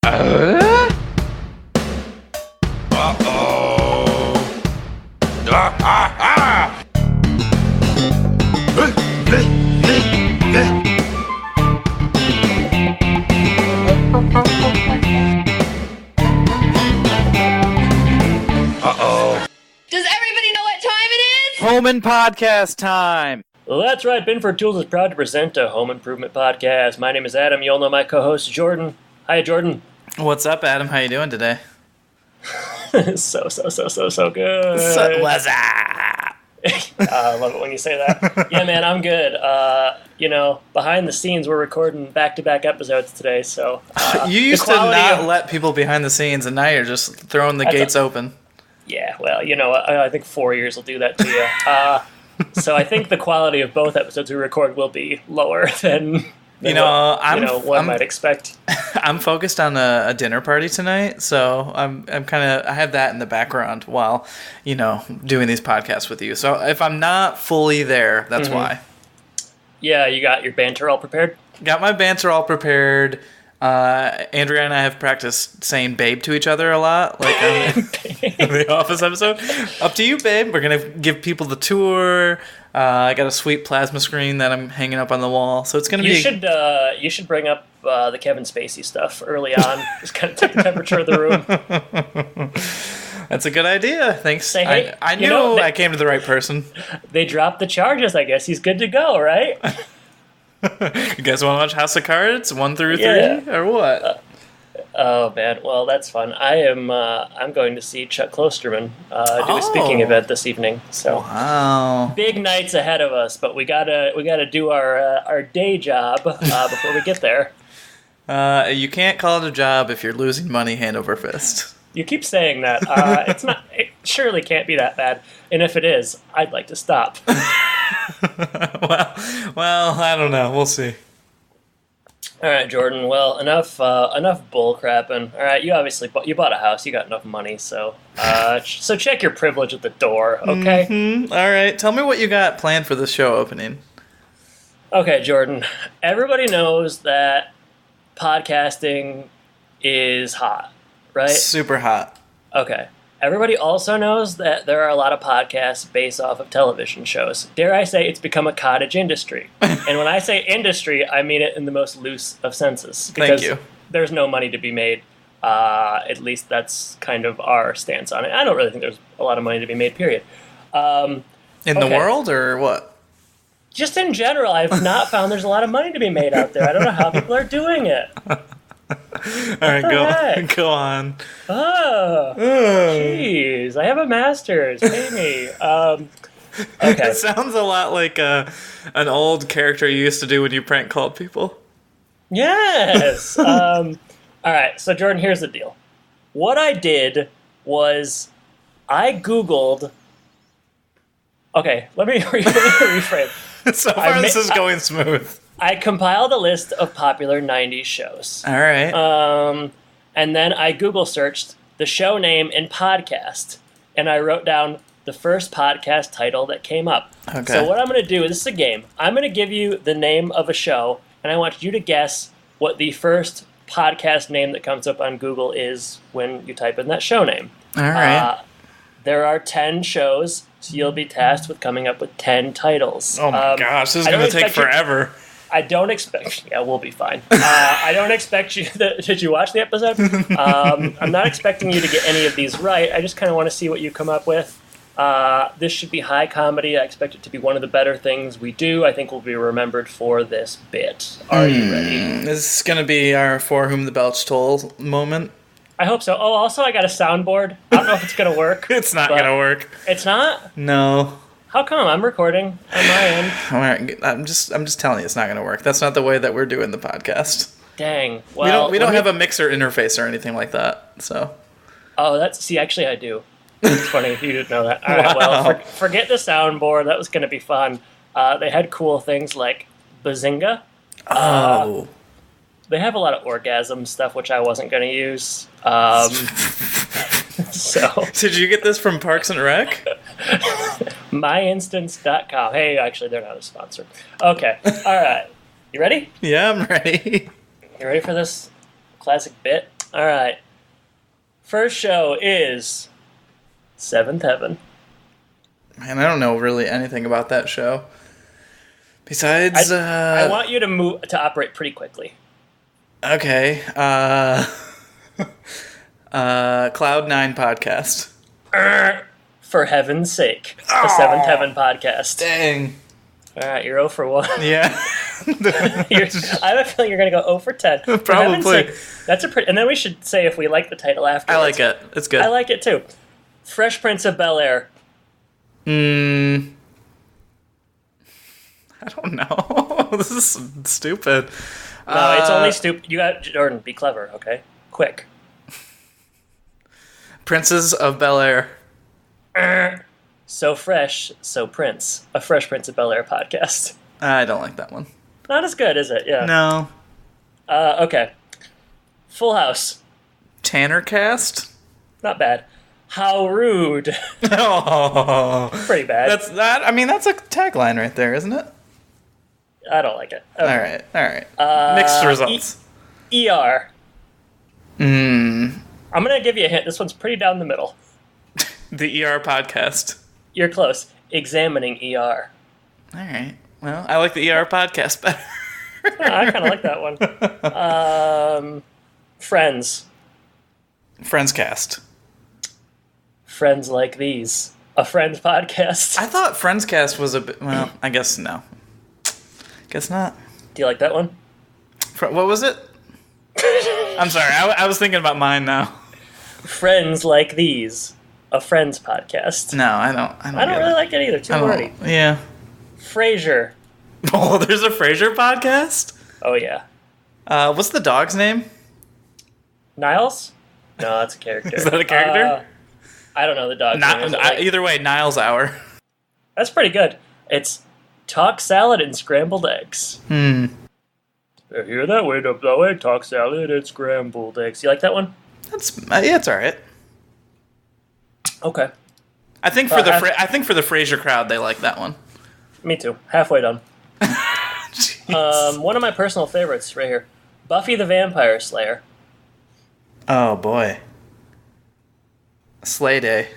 Uh-oh. Uh-oh. Does everybody know what time it is? Home and podcast time. Well, that's right. Binford Tools is proud to present a home improvement podcast. My name is Adam. You all know my co-host, Jordan. Hi, Jordan. What's up, Adam? How you doing today? So good. What's up? I love it when you say that. Yeah, man, I'm good. Behind the scenes, we're recording back-to-back episodes today, so... you used to not let people behind the scenes, and now you're just throwing the gates open. Yeah, well, I think 4 years will do that to you. So I think the quality of both episodes we record will be lower than one might expect. I'm focused on a dinner party tonight, so I have that in the background while, doing these podcasts with you. So if I'm not fully there, that's why. Yeah, you got your banter all prepared? Got my banter all prepared. Andrea and I have practiced saying babe to each other a lot, like on the Office episode. Up to you, babe. We're going to give people the tour. I got a sweet plasma screen that I'm hanging up on the wall, so it's going to be... You should bring up the Kevin Spacey stuff early on. Just kind of take the temperature of the room. That's a good idea. Thanks. Say, hey, I knew I came to the right person. They dropped the charges, I guess. He's good to go, right? You guys want to watch House of Cards 1 through 3 or what? Oh man, well that's fun. I'm going to see Chuck Klosterman do a speaking event this evening. So wow, big nights ahead of us. But we gotta do our day job before we get there. You can't call it a job if you're losing money hand over fist. You keep saying that. It's not. It surely can't be that bad. And if it is, I'd like to stop. well, I don't know. We'll see. All right, Jordan. Well, enough bull crapping. All right, you bought a house. You got enough money, so check your privilege at the door, okay? Mm-hmm. All right. Tell me what you got planned for the show opening. Okay, Jordan. Everybody knows that podcasting is hot, right? Super hot. Okay. Everybody also knows that there are a lot of podcasts based off of television shows. Dare I say it's become a cottage industry. And when I say industry, I mean it in the most loose of senses. Because Thank you. There's no money to be made. At least that's kind of our stance on it. I don't really think there's a lot of money to be made, period. In the world, or what? Just in general, I've not found there's a lot of money to be made out there. I don't know how people are doing it. All right, go on. Oh, jeez. I have a master's. Pay me. Okay. It sounds a lot like an old character you used to do when you prank called people. Yes. All right, so Jordan, here's the deal. What I did was I Googled... Okay, let me reframe. So far, this is going smooth. I compiled a list of popular 90s shows. All right. And then I Google searched the show name and podcast, and I wrote down the first podcast title that came up. Okay. So what I'm going to do, this is a game. I'm going to give you the name of a show, and I want you to guess what the first podcast name that comes up on Google is when you type in that show name. All right. There are 10 shows, so you'll be tasked with coming up with 10 titles. Oh my gosh, this is going to take forever. I don't expect... Yeah, we'll be fine. I don't expect you... Did you watch the episode? I'm not expecting you to get any of these right. I just kind of want to see what you come up with. This should be high comedy. I expect it to be one of the better things we do. I think we'll be remembered for this bit. Are you ready? This is going to be our For Whom the Belch Toll moment. I hope so. Oh, also, I got a soundboard. I don't know if it's going to work. It's not going to work. It's not? No. How come? I'm recording on my end. All right, I'm just telling you, it's not going to work. That's not the way that we're doing the podcast. Dang. Well, we don't have a mixer interface or anything like that. So. Oh, actually I do. It's funny you didn't know that. All right. Well, forget the soundboard. That was going to be fun. They had cool things like Bazinga. Oh. They have a lot of orgasm stuff, which I wasn't going to use. So. Did you get this from Parks and Rec? myinstance.com. Hey, actually, they're not a sponsor. Okay. All right. You ready? Yeah, I'm ready. You ready for this classic bit? All right. First show is Seventh Heaven. Man, I don't know really anything about that show. Besides, I want you to operate pretty quickly. Okay. Cloud9 podcast. For heaven's sake. The Seventh Heaven podcast. Dang. All right, you're 0 for 1. Yeah. I have a feeling you're going to go 0 for 10. For heaven's Probably. sake, that's a pretty... And then we should say if we like the title afterwards. I like it. It's good. I like it too. Fresh Prince of Bel-Air. I don't know. This is stupid. No, it's only stupid. You got... Jordan, be clever, okay? Quick. Princes of Bel-Air. So Fresh, So Prince. A Fresh Prince of Bel-Air podcast. I don't like that one. Not as good, is it? Yeah. No. Okay. Full House. Tannercast? Not bad. How rude. Oh. Pretty bad. That's a tagline right there, isn't it? I don't like it. Okay. All right. Mixed results. ER. Mm. I'm going to give you a hint. This one's pretty down the middle. The ER podcast. You're close. Examining ER. All right. Well, I like the ER podcast better. I kind of like that one. Friends. Friendscast. Friends Like These. A Friends podcast. I thought Friendscast was a bit... Well, I guess no. Guess not. Do you like that one? What was it? I'm sorry. I was thinking about mine now. Friends Like These. A Friends podcast. No, I don't I don't really like it either. Too wordy. Yeah. Frasier. Oh, there's a Frasier podcast? Oh, yeah. What's the dog's name? Niles? No, that's a character. Is that a character? I don't know the dog's name. Is it like- Either way, Niles Hour. That's pretty good. It's Talk Salad and Scrambled Eggs. Hmm. Here that way, up that way. Talk Salad and Scrambled Eggs. You like that one? That's yeah, it's all right. Okay. I think for the Frasier crowd, they like that one. Me too. Halfway done. Jeez. One of my personal favorites right here. Buffy the Vampire Slayer. Oh boy. Slay Day.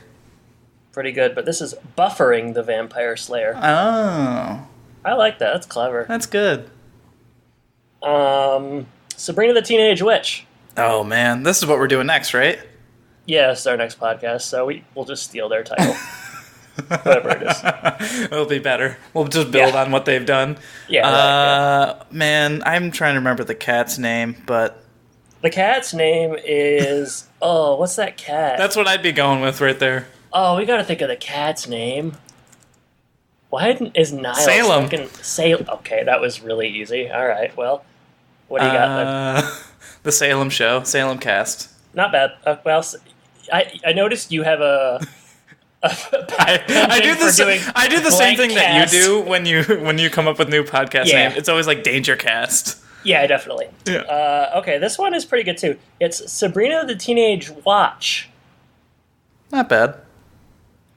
Pretty good, but this is Buffering the Vampire Slayer. Oh. I like that. That's clever. That's good. Sabrina the Teenage Witch. Oh man, this is what we're doing next, right? Yeah, it's our next podcast, so we'll just steal their title. Whatever it is. It'll be better. We'll just build on what they've done. Yeah. Man, I'm trying to remember the cat's name, but... The cat's name is... Oh, what's that cat? That's what I'd be going with right there. Oh, we gotta think of the cat's name. Why is Niles Salem. Salem? Okay, that was really easy. All right, well, what do you got then? The Salem Show, Salem Cast. Not bad. I noticed you have a I do the same thing that you do when you come up with new podcast name. It's always like Danger Cast. Yeah, definitely. Yeah. Okay, this one is pretty good too. It's Sabrina the Teenage Watch. Not bad.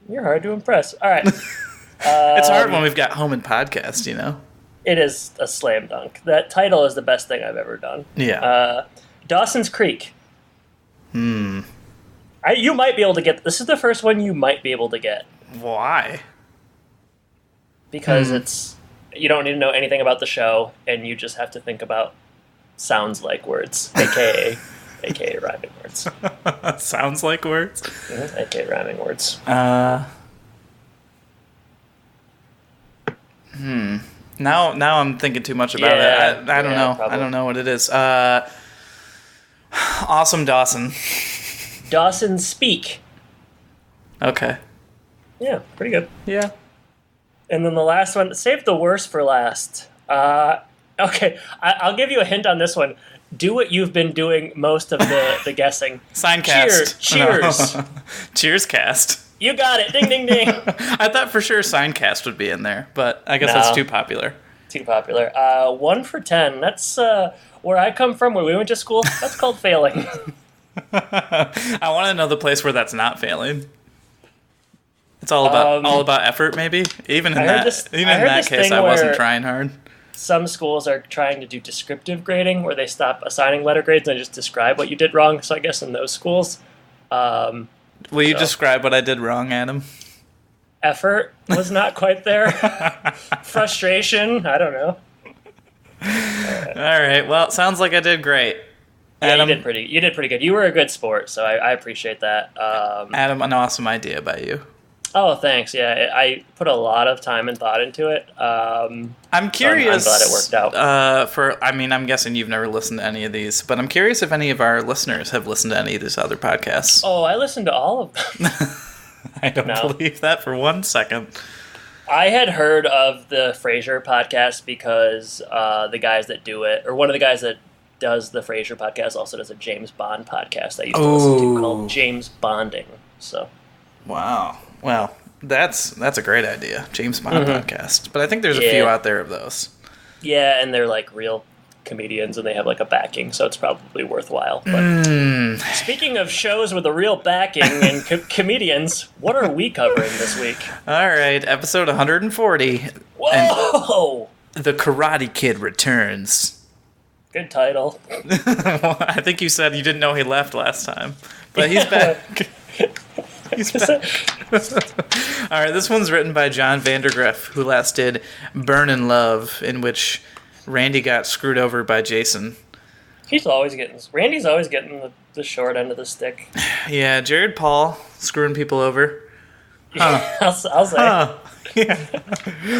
You're hard to impress. All right. It's hard when we've got home and podcast, you know? It is a slam dunk. That title is the best thing I've ever done. Yeah. Dawson's Creek. You might be able to get... This is the first one you might be able to get. Why? Because it's... You don't need to know anything about the show, and you just have to think about sounds like words, a.k.a. rhyming words. Sounds like words? A.k.a. rhyming words. Now I'm thinking too much about it. I don't know. Probably. I don't know what it is. Awesome Dawson. Dawson Speak. Okay. Yeah, pretty good. Yeah. And then the last one, save the worst for last. Okay, I'll give you a hint on this one. Do what you've been doing most of the guessing. Signcast. Cheers. No. Cheers cast. You got it. Ding, ding, ding. I thought for sure Signcast would be in there, but I guess that's too popular. Too popular. 1 for 10. That's where I come from, where we went to school. That's called failing. I want to know the place where that's not failing. It's all about effort, maybe. Even in that case, I wasn't trying hard. some schools are trying to do descriptive grading, where they stop assigning letter grades and just describe what you did wrong. So I guess in those schools, will you describe what I did wrong, Adam? Effort was not quite there. Frustration, I don't know. All right. Well, it sounds like I did great. Yeah, Adam, you did pretty good. You were a good sport, so I appreciate that. Adam, an awesome idea by you. Oh, thanks. Yeah, I put a lot of time and thought into it. I'm curious. I'm glad it worked out. I'm guessing you've never listened to any of these, but I'm curious if any of our listeners have listened to any of these other podcasts. Oh, I listened to all of them. I don't believe that for 1 second. I had heard of the Frasier podcast because the guys that do it, or one of the guys that does the Frasier podcast, also does a James Bond podcast I used to listen to called James Bonding. So, wow. Well, that's a great idea, James Bond podcast. But I think there's a few out there of those. Yeah, and they're like real comedians, and they have like a backing, so it's probably worthwhile. But speaking of shows with a real backing and comedians, what are we covering this week? All right, episode 140. Whoa! The Karate Kid returns. Good title. Well, I think you said you didn't know he left last time, but he's back. He's back. All right, this one's written by John Vandergriff, who last did Burnin' Love, in which Randy got screwed over by Jason. Randy's always getting the short end of the stick. Yeah, Jared Paul screwing people over. Huh. I'll say. Huh. Yeah.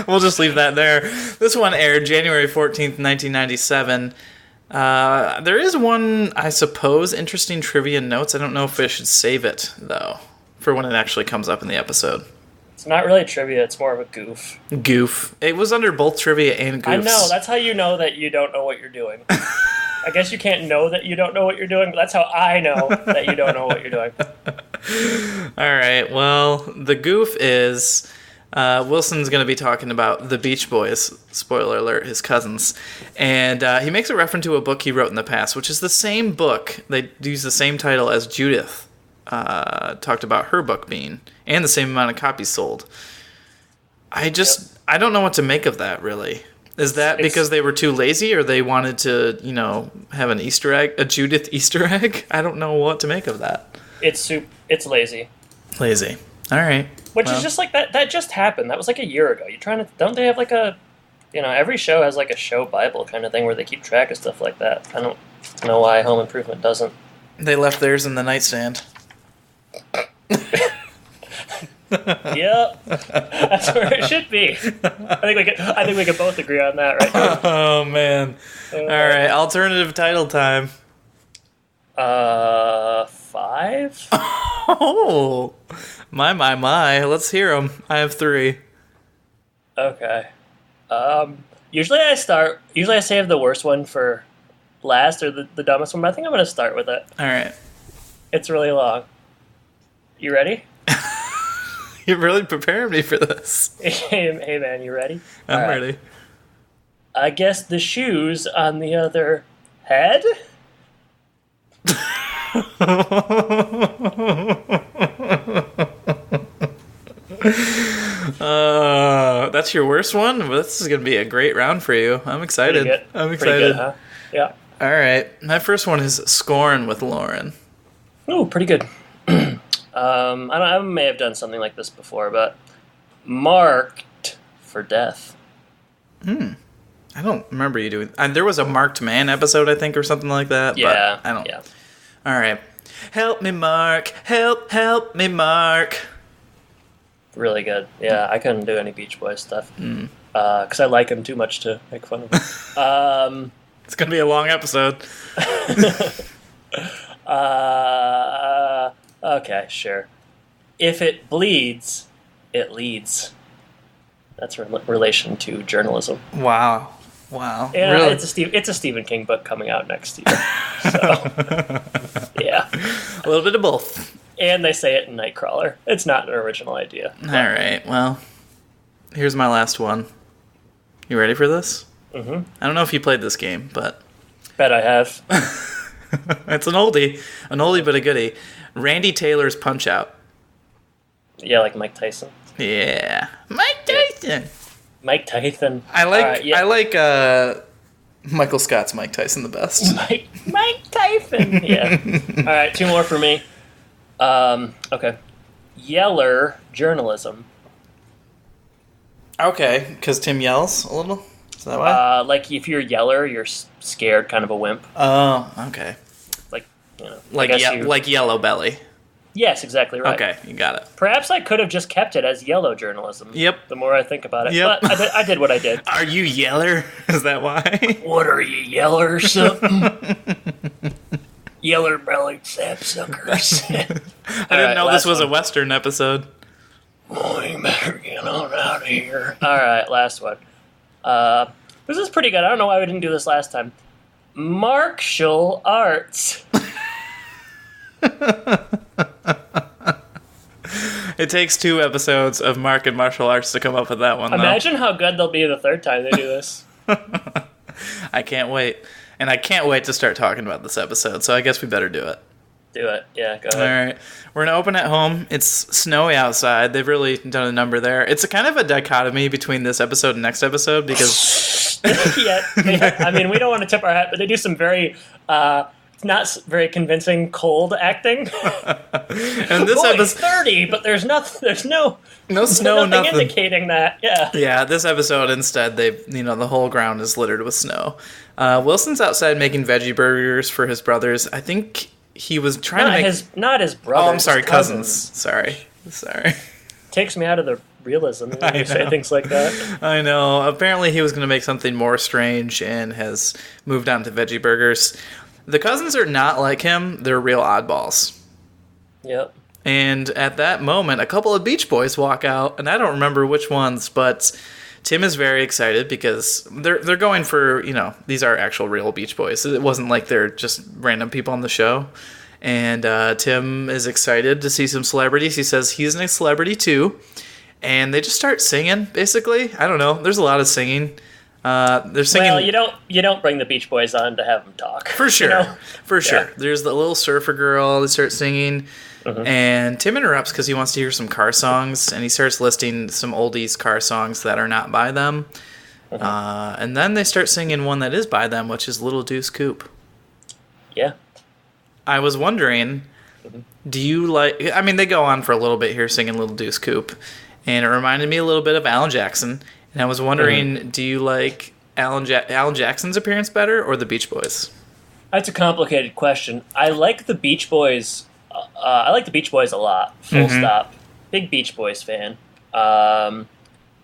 We'll just leave that there. This one aired January 14th, 1997. There is one, I suppose, interesting trivia notes. I don't know if I should save it, though, for when it actually comes up in the episode. It's not really trivia, it's more of a goof. Goof. It was under both trivia and goofs. I know, that's how you know that you don't know what you're doing. I guess you can't know that you don't know what you're doing, but that's how I know that you don't know what you're doing. All right, well, the goof is Wilson's going to be talking about the Beach Boys, spoiler alert, his cousins, and he makes a reference to a book he wrote in the past, which is the same book. They use the same title as Judith talked about her book being, and the same amount of copies sold. I don't know what to make of that, really. Is that because they were too lazy, or they wanted to, have an Easter egg, a Judith Easter egg? I don't know what to make of that. It's lazy. Lazy. All right. Which is just like that just happened. That was like a year ago. Don't they have like a, every show has like a show Bible kind of thing where they keep track of stuff like that. I don't know why Home Improvement doesn't. They left theirs in the nightstand. Yep, that's where it should be. I think we could both agree on that, right? Oh man! All right, alternative title time. 5. Oh, my! Let's hear them. I have 3. Okay. Usually I save the worst one for last, or the dumbest one. But I think I'm going to start with it. All right. It's really long. You ready? You're really preparing me for this. Hey man, you ready? I'm ready. I guess the shoes on the other head? That's your worst one? Well, this is going to be a great round for you. I'm excited. I'm excited. Pretty good, huh? Yeah. All right. My first one is Scorn with Lauren. Ooh, pretty good. I may have done something like this before, but Marked for Death. I don't remember you doing. There was a Marked Man episode, I think, or something like that. Yeah, but I don't. Yeah. All right. Help me, Mark. Help me, Mark. Really good. Yeah, I couldn't do any Beach Boys stuff because I like him too much to make fun of him. It's gonna be a long episode. Okay, sure. If it bleeds, it leads. That's relation to journalism. Wow. Yeah, really? It's a Stephen King book coming out next year. So, yeah. A little bit of both. And they say it in Nightcrawler. It's not an original idea. All right, well, here's my last one. You ready for this? Mm-hmm. I don't know if you played this game, but... Bet I have. It's an oldie but a goodie. Randy Taylor's Punch-Out. Yeah, like Mike Tyson. Yeah. Mike Tyson! Mike Tyson. I like Michael Scott's Mike Tyson the best. Mike Tyson. Yeah. All right, 2 more for me. Okay. Yeller journalism. Okay, because Tim yells a little? Is that why? Like, if you're Yeller, you're scared, kind of a wimp. Oh, okay. Like, you know. Like Yellow Belly. Yes, exactly right. Okay, you got it. Perhaps I could have just kept it as yellow journalism. Yep. The more I think about it. Yep. But I did what I did. Are you Yeller? Is that why? What are you, Yeller or something? Yeller bellied sapsuckers. I didn't know this was a Western episode. Oh, you better get on out of here. All right, last one. This is pretty good. I don't know why we didn't do this last time. Martial arts. It takes 2 episodes of Mark and martial arts to come up with that one, though. Imagine how good they'll be the 3rd time they do this. I can't wait. And I can't wait to start talking about this episode, so I guess we better do it. Do it. Yeah, go All ahead. right. We're going to open at home. It's snowy outside. They've really done a number there. It's a kind of a dichotomy between this episode and next episode because... yeah, I mean, we don't want to tip our hat, but they do some very... not very convincing cold acting. And this Boy, episode 30, but there's no snow, nothing indicating that. Yeah. Yeah, this episode instead the whole ground is littered with snow. Wilson's outside making veggie burgers for his brothers. I think he was trying to make not his brothers. Oh, I'm sorry, cousins. Sorry. Takes me out of the realism when you say things like that. I know. Apparently he was going to make something more strange and has moved on to veggie burgers. The cousins are not like him. They're real oddballs. Yep. And at that moment, a couple of Beach Boys walk out, and I don't remember which ones, but Tim is very excited because they're going for, these are actual real Beach Boys. It wasn't like they're just random people on the show. And Tim is excited to see some celebrities. He says he's a celebrity too. And they just start singing, basically. I don't know. There's a lot of singing. They're singing. Well, you don't bring the Beach Boys on to have them talk. For sure. For sure. There's the little surfer girl that starts singing. Mm-hmm. And Tim interrupts because he wants to hear some car songs. And he starts listing some oldies car songs that are not by them. Mm-hmm. And then they start singing one that is by them, which is Little Deuce Coupe. Yeah. I was wondering, do you like... I mean, they go on for a little bit here singing Little Deuce Coupe. And it reminded me a little bit of Alan Jackson. And I was wondering, do you like Alan Jackson's appearance better or the Beach Boys? That's a complicated question. I like the Beach Boys. I like the Beach Boys a lot. Full stop. Big Beach Boys fan.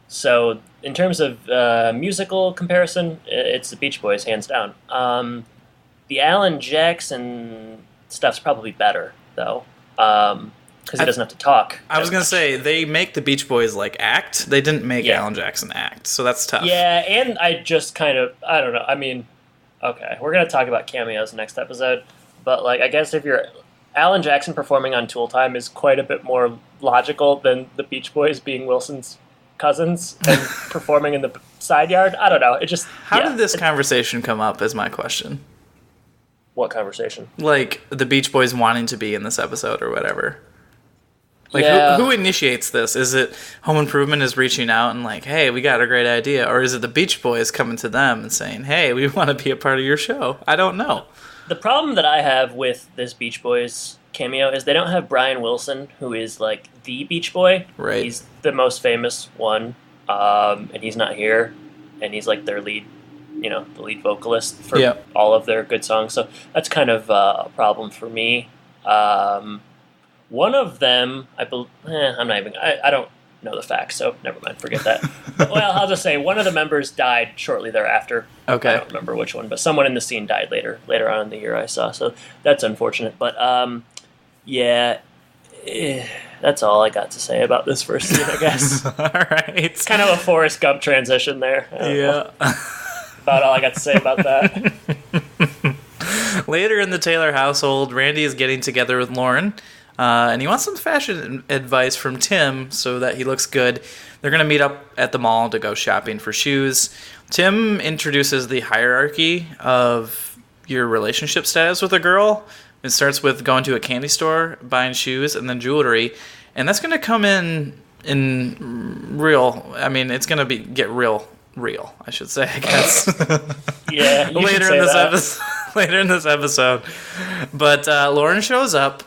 So in terms of musical comparison, it's the Beach Boys hands down. The Alan Jackson stuff's probably better though. Because he doesn't have to talk. I was going to say, they make the Beach Boys, act. They didn't make Alan Jackson act, so that's tough. Yeah, and I just I don't know. I mean, okay, we're going to talk about cameos next episode, but, I guess if you're... Alan Jackson performing on Tool Time is quite a bit more logical than the Beach Boys being Wilson's cousins and performing in the side yard. I don't know. It just... How did this conversation come up is my question. What conversation? The Beach Boys wanting to be in this episode or whatever. Who initiates this? Is it Home Improvement is reaching out and hey, we got a great idea? Or is it the Beach Boys coming to them and saying, hey, we want to be a part of your show? I don't know. The problem that I have with this Beach Boys cameo is they don't have Brian Wilson, who is the Beach Boy. Right. He's the most famous one, and he's not here. And he's their lead, the lead vocalist for all of their good songs. So that's kind of a problem for me. One of them, I don't know the facts, so never mind, forget that. Well, I'll just say one of the members died shortly thereafter. Okay. I don't remember which one, but someone in the scene died later on in the year I saw, so that's unfortunate. But, that's all I got to say about this first scene, I guess. All right. It's kind of a Forrest Gump transition there. Yeah. About all I got to say about that. Later in the Taylor household, Randy is getting together with Lauren. And he wants some fashion advice from Tim so that he looks good. They're going to meet up at the mall to go shopping for shoes. Tim introduces the hierarchy of your relationship status with a girl. It starts with going to a candy store, buying shoes, and then jewelry. And that's going to come in in real. I mean, it's gonna get real. I should say. I guess. Yeah. later in this episode. Later in this episode, but Lauren shows up.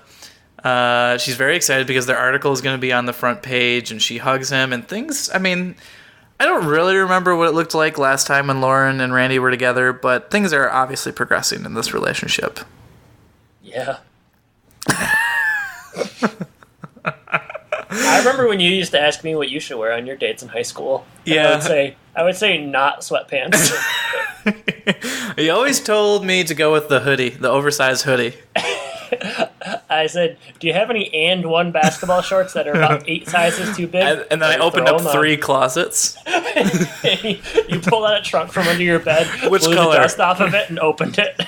She's very excited because their article is going to be on the front page, and she hugs him and things. I mean, I don't really remember what it looked like last time when Lauren and Randy were together, but things are obviously progressing in this relationship. Yeah. I remember when you used to ask me what you should wear on your dates in high school. Yeah. I would say not sweatpants. You always told me to go with the hoodie, the oversized hoodie. I said, do you have any and one basketball shorts that are about 8 sizes too big? And then I opened up 3 closets. You pulled out a trunk from under your bed, Which blew color? the dust off of it, and opened it.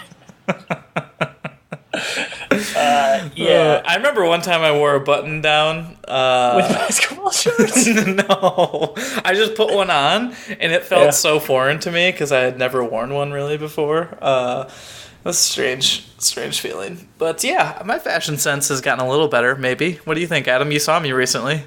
Yeah. I remember one time I wore a button down. With basketball shorts? No. I just put one on, and it felt so foreign to me because I had never worn one really before. It was a strange feeling. But yeah, my fashion sense has gotten a little better, maybe. What do you think, Adam? You saw me recently.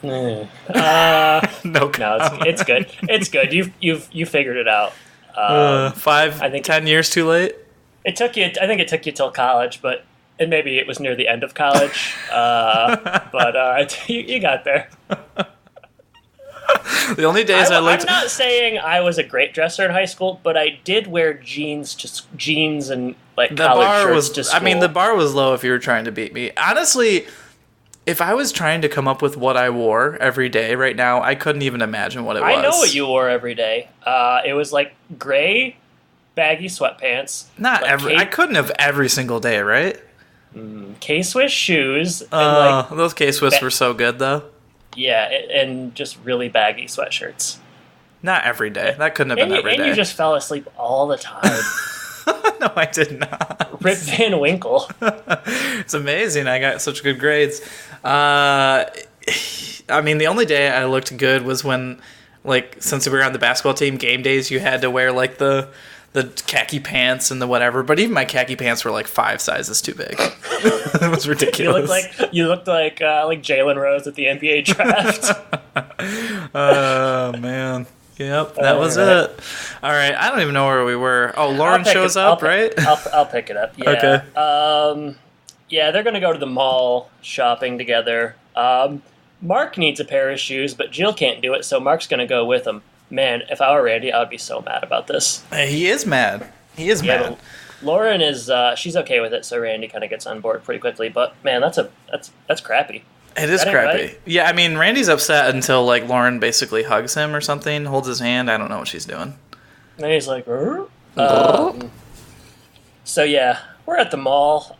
No, comment. it's good. It's good. You figured it out. 10 years too late? I think it took you till college, and maybe it was near the end of college. But you got there. The only days I looked... I'm not saying I was a great dresser in high school, but I did wear jeans and like collared shirts to school. I mean, the bar was low if you were trying to beat me. Honestly, if I was trying to come up with what I wore every day right now, I couldn't even imagine what it was. I know what you wore every day. It was like gray, baggy sweatpants. Not every... I couldn't have every single day, right? K-Swiss shoes. And those K-Swiss were so good, though. Yeah, and just really baggy sweatshirts. Not every day. That couldn't have been every day. And you just fell asleep all the time. No, I did not. Rip Van Winkle. It's amazing. I got such good grades. I mean, the only day I looked good was when, like, since we were on the basketball team, game days, you had to wear, like, the khaki pants and the whatever. But even my khaki pants were, like, 5 sizes too big. It was ridiculous. You looked like Jalen Rose at the NBA draft. Oh, man. Yep, that was it. All right, I don't even know where we were. Oh, Lauren shows up, right? I'll pick it up. Yeah. Okay. Yeah, they're going to go to the mall shopping together. Mark needs a pair of shoes, but Jill can't do it, so Mark's going to go with him. Man, if I were Randy, I would be so mad about this. He is mad. Mad. Lauren is she's okay with it, so Randy kind of gets on board pretty quickly. But man, that's crappy. It is crappy. Right? Yeah, I mean, Randy's upset until like Lauren basically hugs him or something, holds his hand. I don't know what she's doing. And he's like, so yeah, we're at the mall.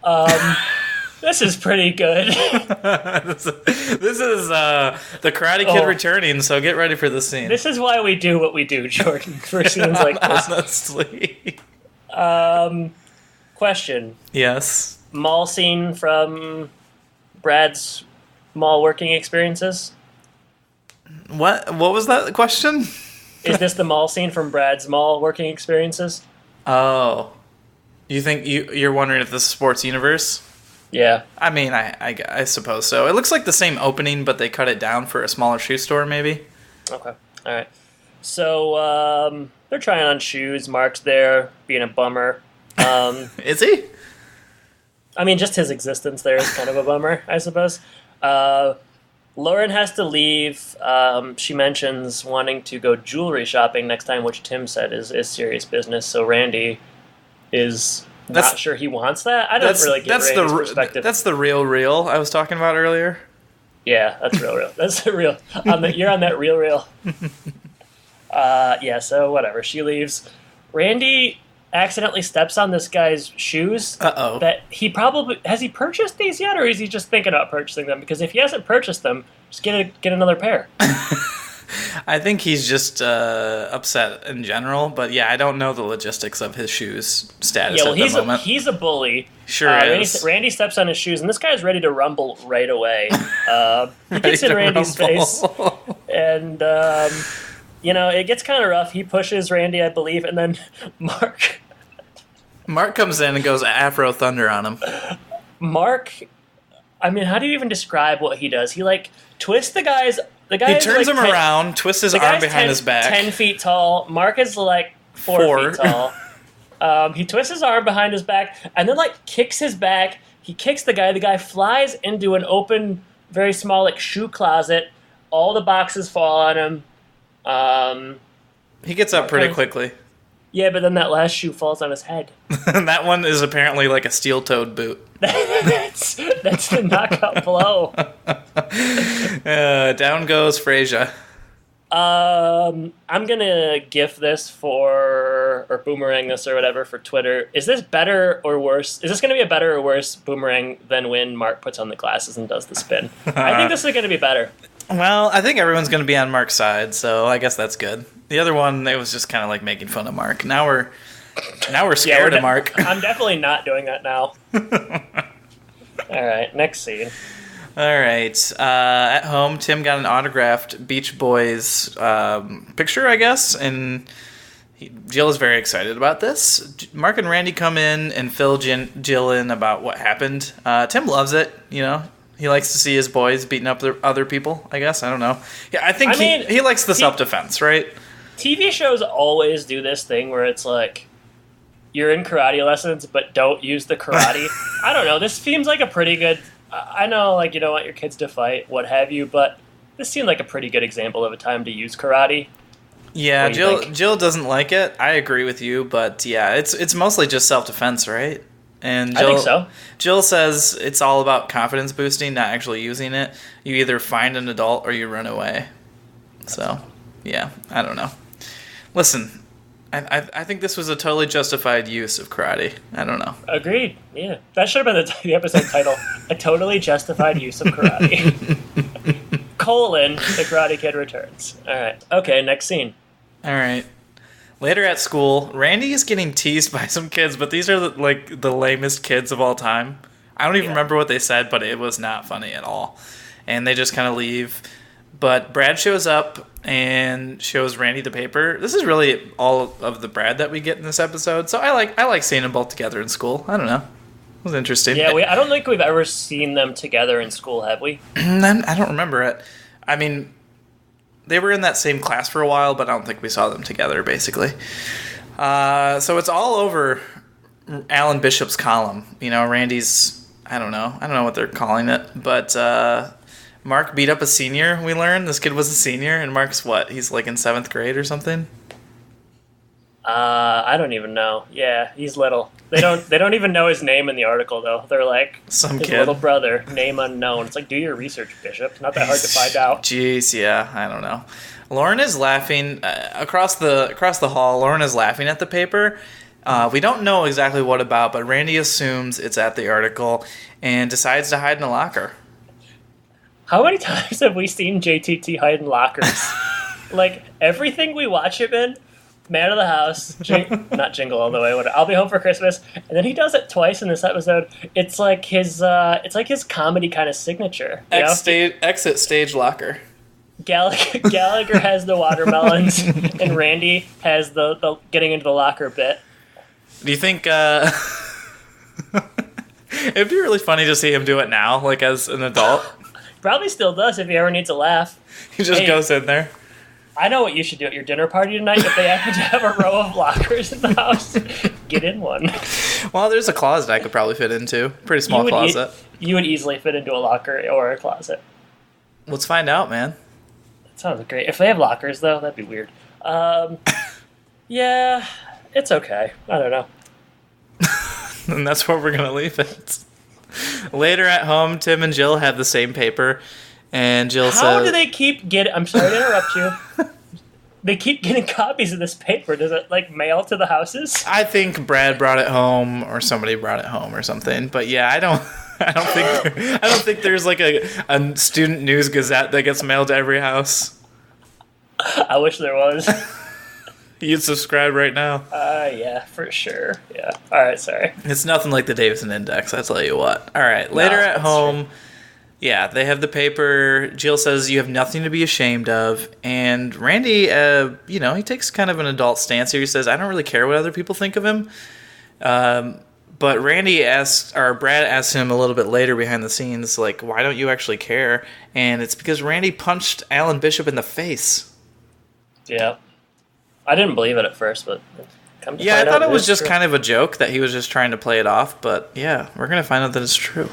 This is pretty good. This is the Karate Kid returning, so get ready for this scene. This is why we do what we do, Jordan, for scenes like this. Honestly. Question. Yes. Mall scene from Brad's mall working experiences? What was that question? Is this the mall scene from Brad's mall working experiences? Oh. You think you're wondering if this is Sports Universe? Yeah. I mean, I suppose so. It looks like the same opening, but they cut it down for a smaller shoe store, maybe. Okay. All right. So, they're trying on shoes. Mark's there, being a bummer. Is he? I mean, just his existence there is kind of a bummer, I suppose. Lauren has to leave. She mentions wanting to go jewelry shopping next time, which Tim said is serious business. So Randy is not sure he wants that. I don't really get Randy's perspective. That's the real I was talking about earlier. Yeah, that's real. That's the real. You're on that real. Yeah, so whatever. She leaves. Randy accidentally steps on this guy's shoes. Uh-oh. That has he purchased these yet, or is he just thinking about purchasing them? Because if he hasn't purchased them, just get another pair. I think he's just upset in general, but yeah, I don't know the logistics of his shoes status at the moment. He's a bully. Sure is. Randy steps on his shoes, and this guy's ready to rumble right away. He gets in Randy's face, and it gets kind of rough. He pushes Randy, I believe, and then Mark comes in and goes Afro Thunder on him. Mark, I mean, how do you even describe what he does? He like twists the guy's. The guy He turns him around, twists his arm behind his back. 10 feet tall. Mark is like 4 feet tall. He twists his arm behind his back and then like kicks his back. He kicks the guy. The guy flies into an open, very small like shoe closet. All the boxes fall on him. He gets up pretty quickly. Yeah, but then that last shoe falls on his head. That one is apparently like a steel-toed boot. that's the knockout blow. Down goes Frasier. I'm gonna GIF this or boomerang this or whatever for Twitter. Is this better or worse? Is this gonna be a better or worse boomerang than when Mark puts on the glasses and does the spin? I think this is gonna be better. Well, I think everyone's going to be on Mark's side, so I guess that's good. The other one, it was just kind of like making fun of Mark. Now we're scared of Mark. I'm definitely not doing that now. All right, next scene. All right. At home, Tim got an autographed Beach Boys picture, I guess, and Jill is very excited about this. Mark and Randy come in and fill Jill in about what happened. Tim loves it, you know. He likes to see his boys beating up other people, I guess. I don't know. Yeah, I think he likes the self-defense, right? TV shows always do this thing where it's like, you're in karate lessons, but don't use the karate. I don't know. This seems like a pretty good... I know, like, you don't want your kids to fight, what have you, but this seemed like a pretty good example of a time to use karate. Yeah, Jill doesn't like it. I agree with you, but yeah, it's mostly just self-defense, right? And Jill, I think so. Jill says it's all about confidence boosting, not actually using it. You either find an adult or you run away. So, yeah, I don't know. Listen, I think this was a totally justified use of karate. I don't know. Agreed. Yeah, that should have been the episode title: "A totally justified use of karate." : The Karate Kid returns. All right. Okay. Next scene. All right. Later at school, Randy is getting teased by some kids, but these are like the lamest kids of all time. I don't even remember what they said, but it was not funny at all. And they just kind of leave. But Brad shows up and shows Randy the paper. This is really all of the Brad that we get in this episode. So I like seeing them both together in school. I don't know. It was interesting. Yeah, I don't think we've ever seen them together in school, have we? I don't remember it. I mean... They were in that same class for a while, but I don't think we saw them together, basically. So it's all over Alan Bishop's column. You know, Randy's, I don't know what they're calling it, but Mark beat up a senior, we learned. This kid was a senior, and Mark's what? He's like in 7th grade or something? I don't even know. Yeah, he's little. They don't even know his name in the article, though. They're like, some his kid. Little brother, name unknown. It's like, do your research, Bishop. Not that hard to find out. Jeez, yeah, I don't know. Lauren is laughing across the hall. Lauren is laughing at the paper. We don't know exactly what about, but Randy assumes it's at the article and decides to hide in a locker. How many times have we seen JTT hide in lockers? Like, everything we watch him in, Man of the House, not Jingle All the Way, I'll Be Home for Christmas, and then he does it twice in this episode. It's like his comedy kind of signature. Exit stage locker. Gallagher has the watermelons, and Randy has the getting into the locker bit. Do you think it'd be really funny to see him do it now, like as an adult? Probably still does if he ever needs a laugh. He just goes in there. I know what you should do at your dinner party tonight. If they happen to have a row of lockers in the house, get in one. Well, there's a closet I could probably fit into. Pretty small closet. You would easily fit into a locker or a closet. Let's find out, man. That sounds great. If they have lockers, though, that'd be weird. Yeah, it's okay. I don't know. And that's where we're going to leave it. Later at home, Tim and Jill have the same paper. And Jill says... How do they keep getting... I'm sorry to interrupt you. They keep getting copies of this paper. Does it, like, mail to the houses? I think Brad brought it home or somebody brought it home or something. But yeah, I don't think there's, like, a student news gazette that gets mailed to every house. I wish there was. You'd subscribe right now. Yeah, for sure. Yeah. All right, sorry. It's nothing like the Davison Index, I tell you what. All right, later at home... True. Yeah, they have the paper. Jill says you have nothing to be ashamed of. And Randy, he takes kind of an adult stance here. He says, I don't really care what other people think of him. But But Brad asked him a little bit later behind the scenes, like, why don't you actually care? And it's because Randy punched Alan Bishop in the face. Yeah. I didn't believe it at first, but come to Yeah, I find thought out it was just true. kind of a joke that he was just trying to play it off. But yeah, we're going to find out that it's true.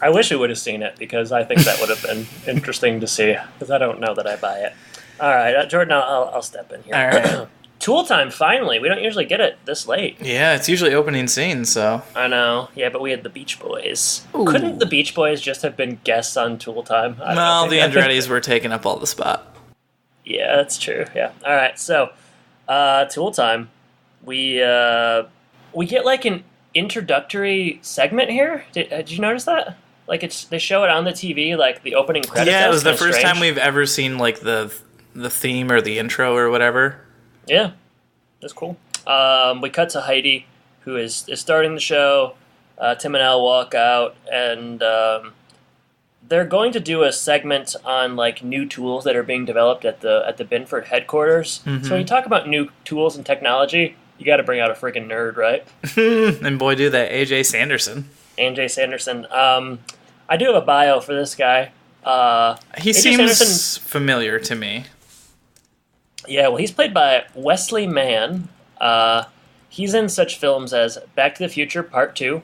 I wish we would have seen it, because I think that would have been interesting to see, because I don't know that I buy it. All right, Jordan, I'll step in here. All right. Tool time, finally. We don't usually get it this late. Yeah, it's usually opening scene, so. I know. Yeah, but we had the Beach Boys. Ooh. Couldn't the Beach Boys just have been guests on Tool time? No, the Andrettis were taking up all the spot. Yeah, that's true. Yeah. All right, so Tool time. We get like an introductory segment here. Did you notice that? Like they show it on the TV, like the opening credits. Yeah, it was the first strange. time we've ever seen like the theme or the intro or whatever. Yeah, that's cool. We cut to Heidi, who is starting the show. Tim and Al walk out, and they're going to do a segment on like new tools that are being developed at the Binford headquarters. Mm-hmm. So when you talk about new tools and technology, you got to bring out a freaking nerd, right? And boy, do that, AJ Sanderson. AJ Sanderson. I do have a bio for this guy. He AJ seems Sanderson, familiar to me. yeah, well, he's played by Wesley Mann. He's in such films as Back to the Future Part 2,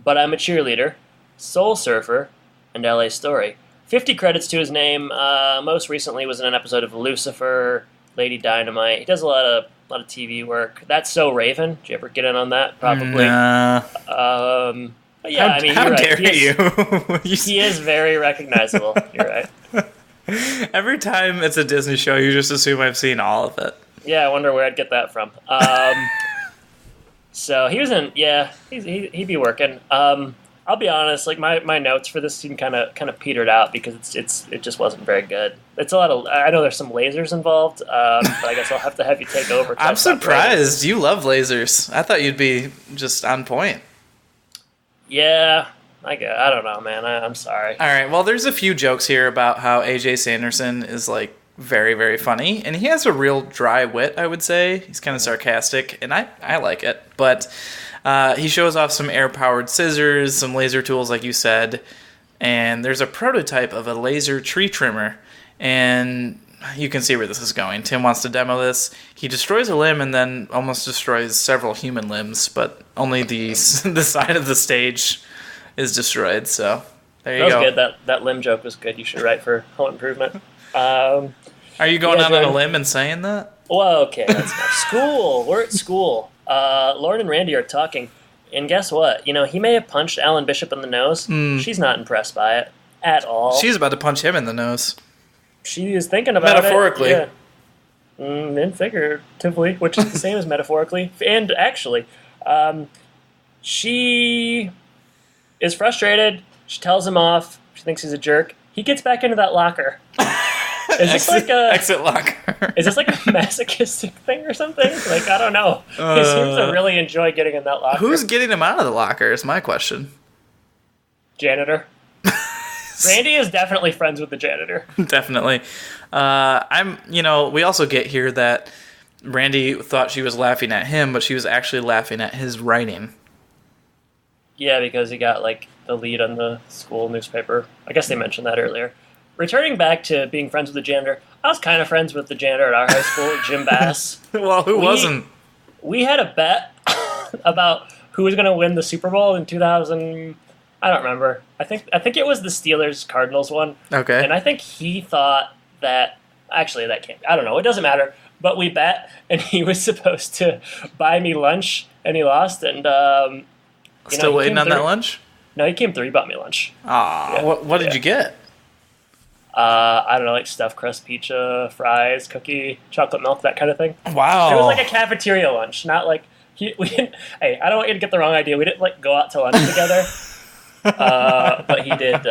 But I'm a Cheerleader, Soul Surfer, and LA Story. 50 credits to his name. Most recently was in an episode of Lucifer, Lady Dynamite. He does a lot of TV work. That's So Raven. Did you ever get in on that? Probably. Nah. But yeah, I mean, how you're dare right. you? He is very recognizable. You're right. Every time it's a Disney show, you just assume I've seen all of it. Yeah, I wonder where I'd get that from. So he was in. Yeah, he'd be working. I'll be honest. Like my notes for this scene kind of petered out because it just wasn't very good. It's a lot of. I know there's some lasers involved, but I guess I'll have to have you take over. I'm surprised you love lasers. I thought you'd be just on point. Yeah, I don't know, man. I'm sorry. All right. Well, there's a few jokes here about how AJ Sanderson is like very, very funny, and he has a real dry wit. I would say he's kind of sarcastic, and I like it. But he shows off some air-powered scissors, some laser tools, like you said, and there's a prototype of a laser tree trimmer, and you can see where this is going. Tim wants to demo this. He destroys a limb and then almost destroys several human limbs, but only the side of the stage is destroyed. So there you go. That was good. That limb joke was good. You should write for Home Improvement. Are you going out on a limb and saying that? Well, okay. That's school. We're at school. Lauren and Randy are talking, and guess what? You know, he may have punched Alan Bishop in the nose. She's not impressed by it at all. She's about to punch him in the nose. She is thinking about metaphorically. it. Metaphorically. And figuratively, which is the same as metaphorically. And actually, she is frustrated. She tells him off. She thinks he's a jerk. He gets back into that locker. Is this like a exit locker? Is this like a masochistic thing or something? Like, I don't know. He seems to really enjoy getting in that locker. Who's getting him out of the locker is my question. Janitor. Randy is definitely friends with the janitor. Definitely. We also get here that Randy thought she was laughing at him, but she was actually laughing at his writing. Yeah, because he got, like, the lead on the school newspaper. I guess they mentioned that earlier. Returning back to being friends with the janitor, I was kind of friends with the janitor at our high school, Jim Bass. Well, who wasn't? We had a bet about who was going to win the Super Bowl in 2000. I don't remember. I think it was the Steelers-Cardinals one. Okay. And I think he thought that... Actually, that can't... I don't know. It doesn't matter. But we bet, and he was supposed to buy me lunch, and he lost, and... Still waiting on that lunch? No, he came through. He bought me lunch. Aw. Yeah. What did you get? I don't know, like stuffed crust pizza, fries, cookie, chocolate milk, that kind of thing. Wow. It was like a cafeteria lunch, not like... we didn't... Hey, I don't want you to get the wrong idea. We didn't, like, go out to lunch together. But he did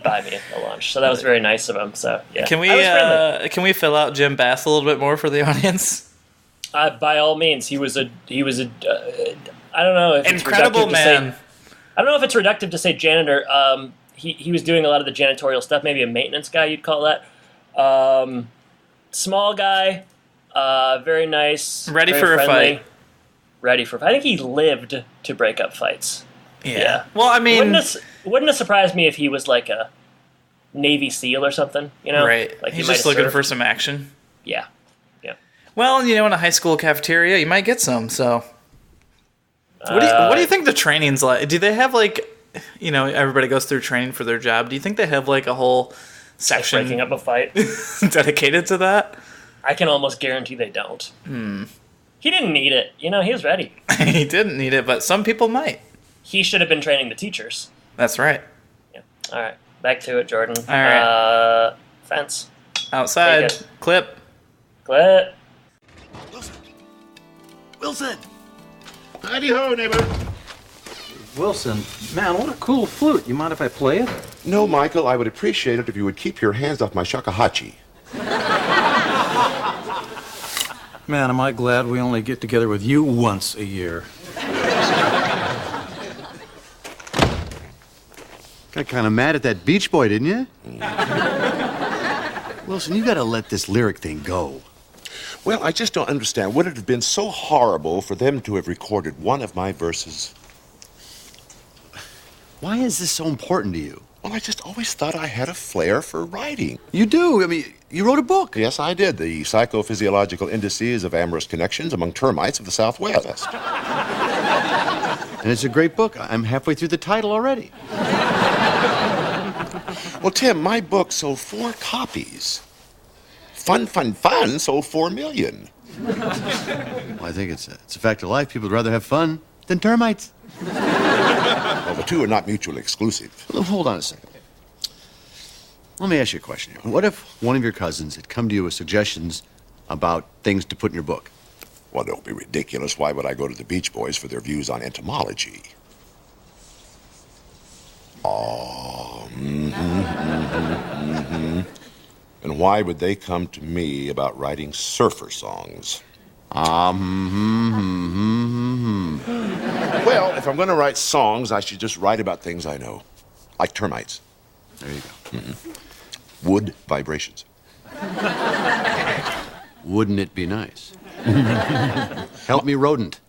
buy me a lunch, so that was very nice of him. So yeah, can we fill out Jim Bass a little bit more for the audience? By all means, he was a I don't know if incredible man. I don't know if it's reductive to say janitor. He was doing a lot of the janitorial stuff, maybe a maintenance guy you'd call that. Small guy, very nice, ready very for friendly. a fight. ready for. I think he lived to break up fights. Yeah. Well, I mean, wouldn't have surprised me if he was like a Navy SEAL or something. You know, right? Like he's just looking for some action. Yeah. Well, in a high school cafeteria, you might get some. So, what do you think the training's like? Do they have like, everybody goes through training for their job? Do you think they have like a whole section breaking up a fight dedicated to that? I can almost guarantee they don't. He didn't need it. He was ready. He didn't need it, but some people might. He should have been training the teachers. That's right. Yeah. All right. Back to it, Jordan. All right. Fence. Outside. Clip. Wilson! Howdy-ho, neighbor. Wilson, man, what a cool flute. You mind if I play it? No, Michael, I would appreciate it if you would keep your hands off my shakuhachi. Man, am I glad we only get together with you once a year. Got kind of mad at that Beach Boy, didn't you? Wilson, you gotta let this lyric thing go. Well, I just don't understand. Would it have been so horrible for them to have recorded one of my verses? Why is this so important to you? Well, I just always thought I had a flair for writing. You do. I mean, you wrote a book. Yes, I did. The Psychophysiological Indices of Amorous Connections Among Termites of the Southwest. And it's a great book. I'm halfway through the title already. Well, Tim, my book sold 4 copies. Fun sold 4 million. Well, I think it's a fact of life. People would rather have fun than termites. Well, the two are not mutually exclusive. Well, hold on a second. Let me ask you a question here. What if one of your cousins had come to you with suggestions about things to put in your book? Well, don't be ridiculous. Why would I go to the Beach Boys for their views on entomology? And why would they come to me about writing surfer songs? Well, if I'm going to write songs, I should just write about things I know. Like termites. There you go. Wood vibrations. Wouldn't it be nice? Help me, rodent.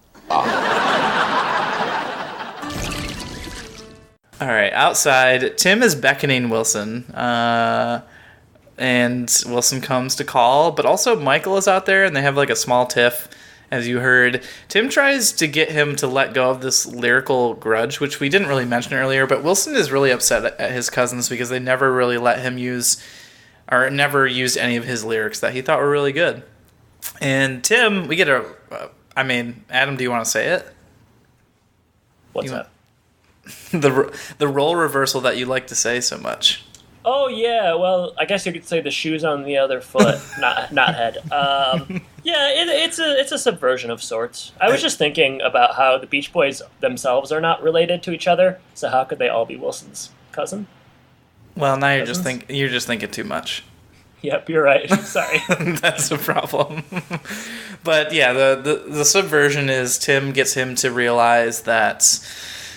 All right, outside, Tim is beckoning Wilson, and Wilson comes to call, but also Michael is out there, and they have like a small tiff, as you heard. Tim tries to get him to let go of this lyrical grudge, which we didn't really mention earlier, but Wilson is really upset at his cousins because they never really let him use, or never used any of his lyrics that he thought were really good. And Tim, we get Adam, do you want to say it? What's that? The role reversal that you like to say so much. Oh yeah, well, I guess you could say the shoes on the other foot, not head. It's a subversion of sorts. I was just thinking about how the Beach Boys themselves are not related to each other, so how could they all be Wilson's cousin? Well, now you're just thinking too much. Yep, you're right. Sorry. That's the problem. But yeah, the subversion is Tim gets him to realize that,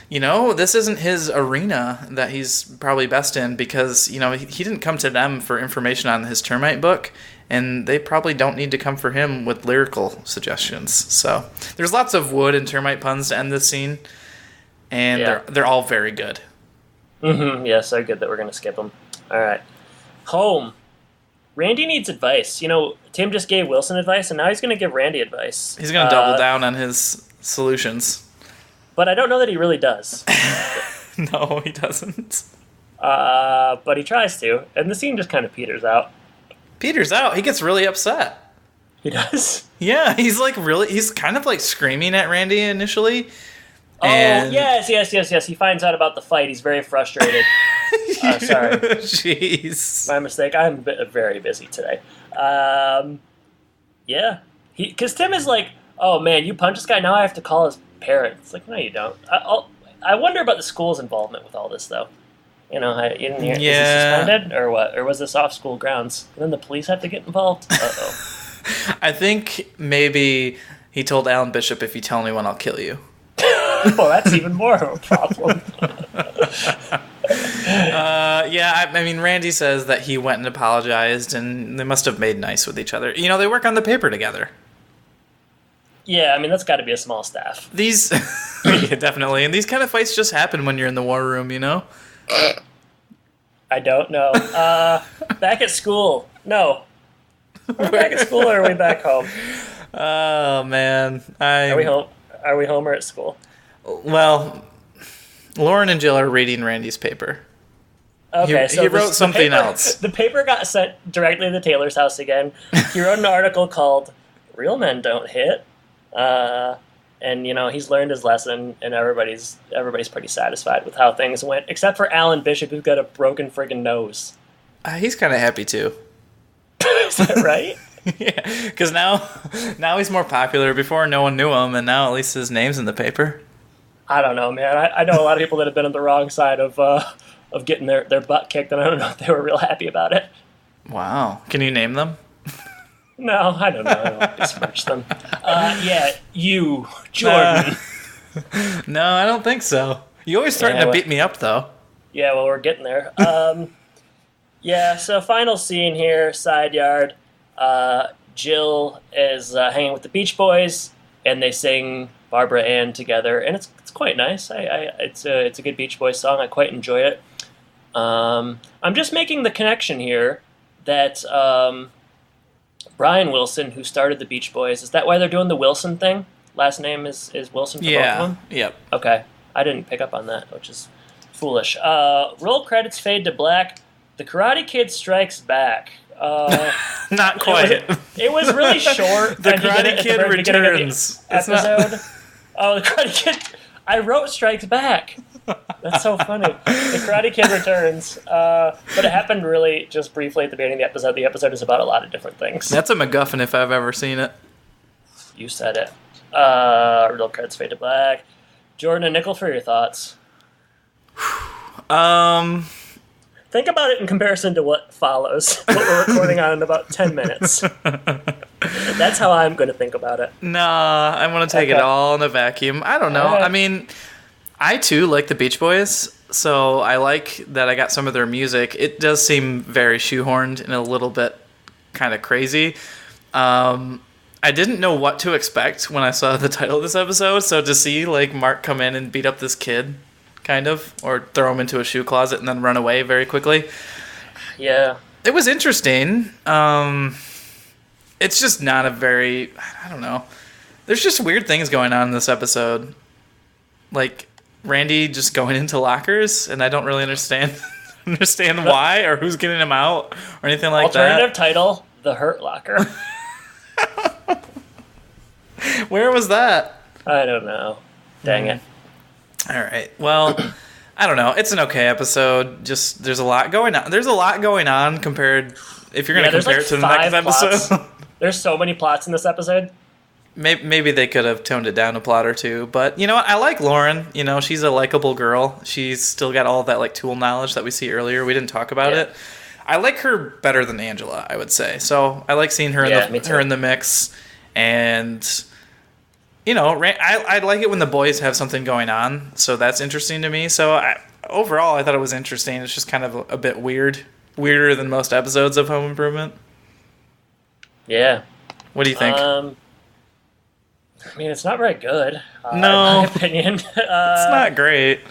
this isn't his arena that he's probably best in because, he didn't come to them for information on his termite book, and they probably don't need to come for him with lyrical suggestions. So there's lots of wood and termite puns to end this scene, and they're all very good. Mm-hmm. Yeah, so good that we're going to skip them. All right. Home. Randy needs advice. Tim just gave Wilson advice, and now he's going to give Randy advice. He's going to double down on his solutions. But I don't know that he really does. No, he doesn't. But he tries to, and the scene just kind of peters out. Peters out? He gets really upset. He does? Yeah, he's kind of like screaming at Randy initially. Oh, yes. He finds out about the fight. He's very frustrated. Sorry. Jeez. My mistake. I'm very busy today. Yeah. Because Tim is like, oh, man, you punch this guy, now I have to call his parents. It's like, no, you don't. I wonder about the school's involvement with all this, though. You didn't hear, is he suspended, or what? Or was this off school grounds? And then the police have to get involved? Uh-oh. I think maybe he told Alan Bishop, if you tell anyone, I'll kill you. Well, that's even more of a problem. Randy says that he went and apologized, and they must have made nice with each other. They work on the paper together. Yeah, I mean, that's got to be a small staff. These, yeah, definitely. And these kind of fights just happen when you're in the war room, you know? I don't know. Back at school. No. Are we back at school or are we back home? Oh, man. Are we home? Are we home or at school? Well, Lauren and Jill are reading Randy's paper. Okay, he wrote something else. The paper got sent directly to Taylor's house again. He wrote an article called "Real Men Don't Hit," and he's learned his lesson, and everybody's pretty satisfied with how things went, except for Alan Bishop, who's got a broken friggin' nose. He's kind of happy too. Is that right? Yeah, because now he's more popular. Before, no one knew him, and now at least his name's in the paper. I don't know, man. I know a lot of people that have been on the wrong side of getting their butt kicked, and I don't know if they were real happy about it. Wow. Can you name them? No, I don't know. I don't besmirch them. You, Jordan. No, I don't think so. You always threaten to beat me up, though. Yeah, well, we're getting there. So final scene here, side yard. Jill is hanging with the Beach Boys, and they sing Barbara Ann together, and it's quite nice. It's a good Beach Boys song. I quite enjoy it. I'm just making the connection here that Brian Wilson, who started the Beach Boys, is that why they're doing the Wilson thing? Last name is Wilson for both of them? Yep. Okay. I didn't pick up on that, which is foolish. Roll credits fade to black. The Karate Kid strikes back. Not quite. It was really short. The Karate Kid returns. Episode. Oh, the Karate Kid. I wrote strikes back. That's so funny. The Karate Kid returns. But it happened really just briefly at the beginning of the episode. The episode is about a lot of different things. That's a MacGuffin if I've ever seen it. You said it. Real credits fade to black. Jordan and Nickel, for your thoughts. Think about it in comparison to what follows. What we're recording on in about 10 minutes. That's how I'm going to think about it. Nah, I want to take it all in a vacuum. I don't know. Right. I mean, I too like the Beach Boys, so I like that I got some of their music. It does seem very shoehorned and a little bit kind of crazy. I didn't know what to expect when I saw the title of this episode, so to see Mark come in and beat up this kid, kind of, or throw him into a shoe closet and then run away very quickly. Yeah. It was interesting. It's just not a very, I don't know. There's just weird things going on in this episode. Like Randy just going into lockers, and I don't really understand why or who's getting him out or anything like that. Alternative title, The Hurt Locker. Where was that? I don't know. Dang it. All right. Well, I don't know. It's an okay episode. Just there's a lot going on. There's a lot going on compared. If you're going to compare it to the next episode, there's so many plots in this episode. Maybe they could have toned it down a plot or two. But you know what? I like Lauren. She's a likable girl. She's still got all that tool knowledge that we see earlier. We didn't talk about it. I like her better than Angela, I would say. So I like seeing her in the mix. And I like it when the boys have something going on, so that's interesting to me. So overall, I thought it was interesting. It's just kind of a bit weirder than most episodes of Home Improvement. Yeah. What do you think? I mean, it's not very good. No. In my opinion. It's not great.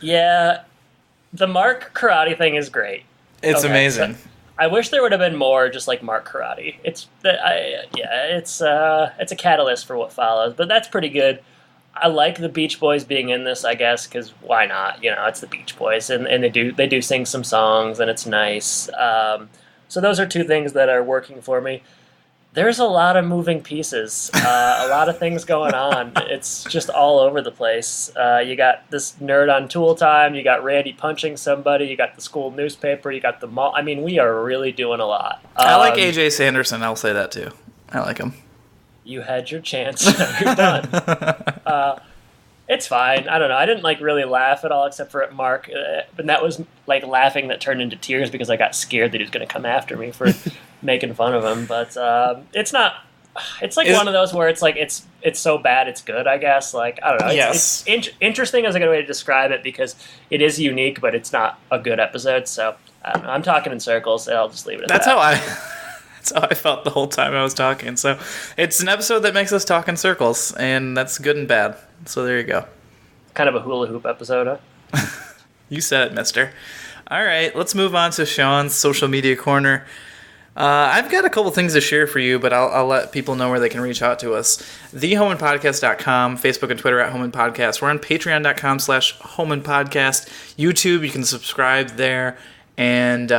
Yeah. The Mark Karate thing is great. It's amazing. I wish there would have been more just like Mark Karate. It's a catalyst for what follows, but that's pretty good. I like the Beach Boys being in this, I guess, because why not? It's the Beach Boys, and they do sing some songs, and it's nice. So those are two things that are working for me. There's a lot of moving pieces, a lot of things going on. It's just all over the place. You got this nerd on Tool Time. You got Randy punching somebody. You got the school newspaper. You っthe mall. I mean, we are really doing a lot. I like AJ Sanderson. I'll say that too. I like him. You had your chance. You're done. It's fine. I don't know. I didn't really laugh at all except for at Mark. But that was laughing that turned into tears because I got scared that he was going to come after me for making fun of him. But it's not. It's one of those where it's it's so bad it's good, I guess. I don't know. Yes. It's interesting as a good way to describe it because it is unique, but it's not a good episode. So I don't know. I'm talking in circles. So I'll just leave it at that. That's That's how I felt the whole time I was talking. So it's an episode that makes us talk in circles, and that's good and bad. So there you go. Kind of a hula hoop episode, huh? You said it, mister. All right, let's move on to Sean's social media corner. I've got a couple things to share for you, but I'll let people know where they can reach out to us. TheHomeandPodcast.com, Facebook and Twitter at Home and Podcast. We're on Patreon.com/HomeandPodcast. YouTube, you can subscribe there and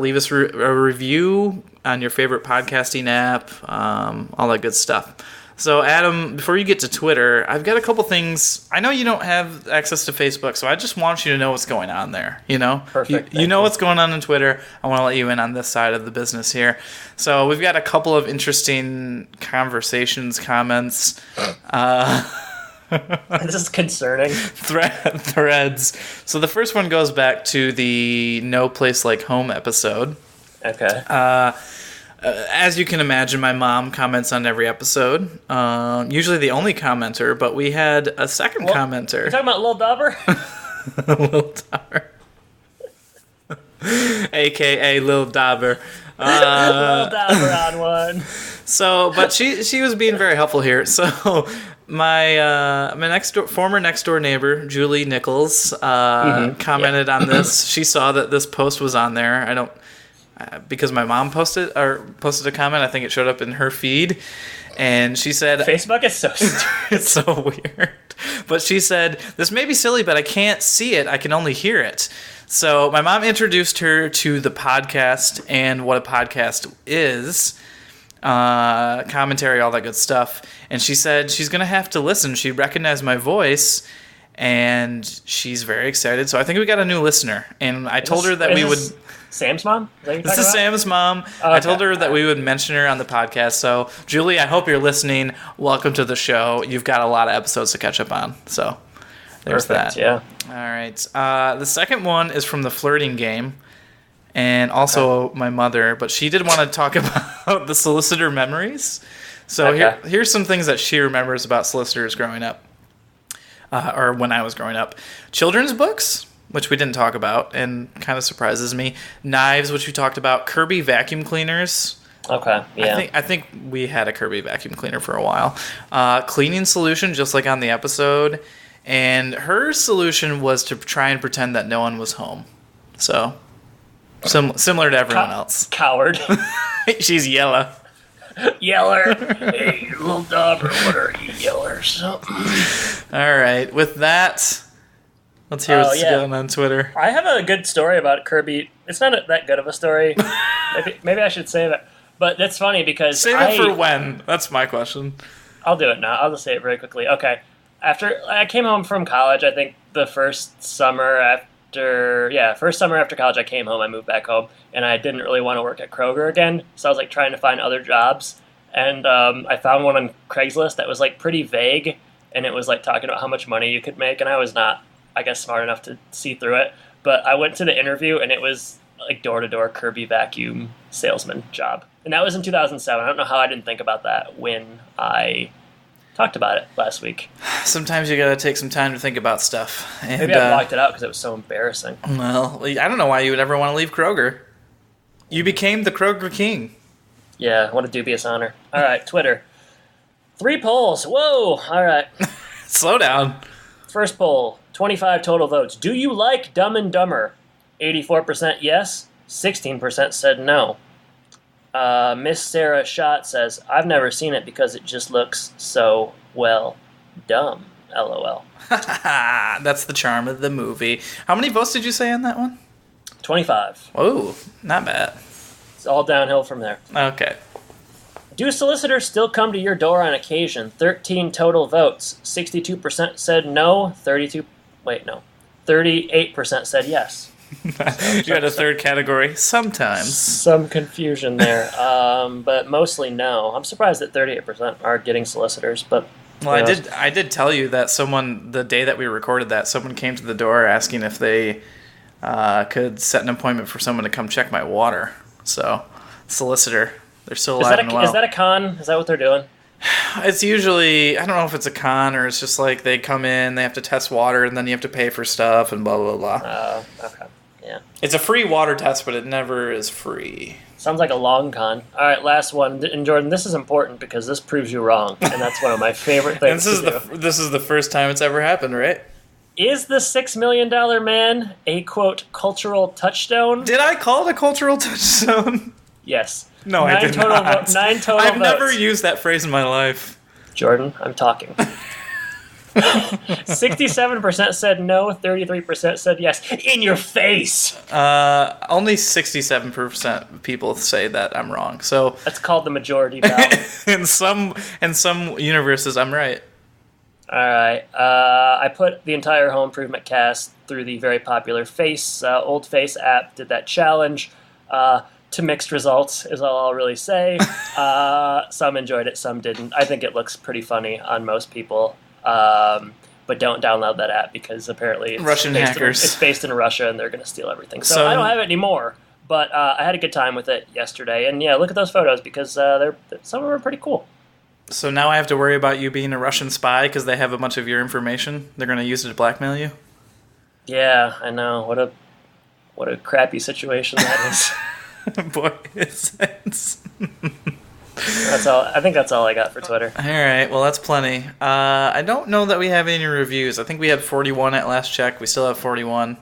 leave us a review on your favorite podcasting app, all that good stuff. So, Adam, before you get to Twitter, I've got a couple things. I know you don't have access to Facebook, so I just want you to know what's going on there. You know, Perfect. You know what's going on Twitter. I want to let you in on this side of the business here. So, we've got a couple of interesting conversations, comments. This is concerning. Threads. So, the first one goes back to the No Place Like Home episode. Okay. As you can imagine, my mom comments on every episode. Usually the only commenter, but we had a second commenter. You talking about Lil Dauber? Lil Dauber. AKA Lil Dauber. Lil Dauber on one. So, but she was being very helpful here. So, my former next door neighbor, Julie Nichols, commented on this. She saw that this post was on there. Because my mom posted a comment, I think it showed up in her feed, and she said, Facebook is so stupid. It's so weird. But she said, this may be silly, but I can't see it. I can only hear it. So my mom introduced her to the podcast and what a podcast is, commentary, all that good stuff. And she said she's going to have to listen. She recognized my voice, and she's very excited. So I think we got a new listener. And I told her that we would... Sam's mom? This is Sam's mom. I told her that we would mention her on the podcast. So, Julie, I hope you're listening. Welcome to the show. You've got a lot of episodes to catch up on. So, there's Perfect, that. Yeah. All right. The second one is from the flirting game, and also my mother. But she did want to talk about the solicitor memories. So here's some things that she remembers about solicitors growing up, or when I was growing up. Children's books, which we didn't talk about, and kind of surprises me. Knives, which we talked about. Kirby vacuum cleaners. Okay, yeah. I think we had a Kirby vacuum cleaner for a while. Cleaning solution, just like on the episode. And her solution was to try and pretend that no one was home. So, similar to everyone else. Coward. She's yellow. Yeller. Hey, Lil Dauber, what are you, yellers? All right, with that... Let's hear what's going on Twitter. I have a good story about Kirby. It's not that good of a story. maybe I should save it. But that's funny because Save it for when? That's my question. I'll do it now. I'll just say it very quickly. Okay. After I came home from college, I think the first summer after college, I came home. I moved back home, and I didn't really want to work at Kroger again. So I was like trying to find other jobs, and I found one on Craigslist that was like pretty vague, and it was like talking about how much money you could make, and I was not, I guess, smart enough to see through it. But I went to the interview, and it was like door-to-door Kirby vacuum salesman job. And that was in 2007. I don't know how I didn't think about that when I talked about it last week. Sometimes you gotta take some time to think about stuff. And, maybe I blocked it out because it was so embarrassing. Well, I don't know why you would ever want to leave Kroger. You became the Kroger king. Yeah, what a dubious honor. All right, Twitter. 3 polls. Whoa, all right. Slow down. First poll, 25 total votes. Do you like Dumb and Dumber? 84% yes, 16% said no. Miss Sarah Schott says, I've never seen it because it just looks so, well, dumb. LOL. That's the charm of the movie. How many votes did you say on that one? 25. Oh, not bad. It's all downhill from there. Okay. Do solicitors still come to your door on occasion? 13 total votes. 62% said no. 38% said yes. You had a third category. Sometimes. Some confusion there, but mostly no. I'm surprised that 38% are getting solicitors, but... Well, I did tell you that someone, the day that we recorded that, someone came to the door asking if they could set an appointment for someone to come check my water. So, solicitor. They're still alive and well. Is that a con? Is that what they're doing? It's usually, I don't know if it's a con or it's just like they come in, they have to test water, and then you have to pay for stuff and blah, blah, blah. Okay. Yeah. It's a free water test, but it never is free. Sounds like a long con. All right, last one. And Jordan, this is important because this proves you wrong, and that's one of my favorite things to do. This is the first time it's ever happened, right? Is the $6 million man a, quote, cultural touchstone? Did I call it a cultural touchstone? Yes. No, I did not. 9 total I've votes. never used that phrase in my life. Jordan, I'm talking. 67% said no, 33% said yes. In your face! Only 67% of people say that I'm wrong. So That's called the majority ballot. in some universes, I'm right. All right. I put the entire Home Improvement cast through the very popular Old Face app, did that challenge. To mixed results is all I'll really say. Some enjoyed it, some didn't. I think it looks pretty funny on most people. But don't download that app because apparently it's Russian hackers. It's based in Russia and they're going to steal everything. So I don't have it anymore. But I had a good time with it yesterday. And yeah, look at those photos because some of them are pretty cool. So now I have to worry about you being a Russian spy because they have a bunch of your information. They're going to use it to blackmail you. Yeah, I know. What a crappy situation that is. Boy, is it. That's all. I think that's all I got for Twitter. All right, well, that's plenty. I don't know that we have any reviews. I think we had 41 at last check. We still have 41.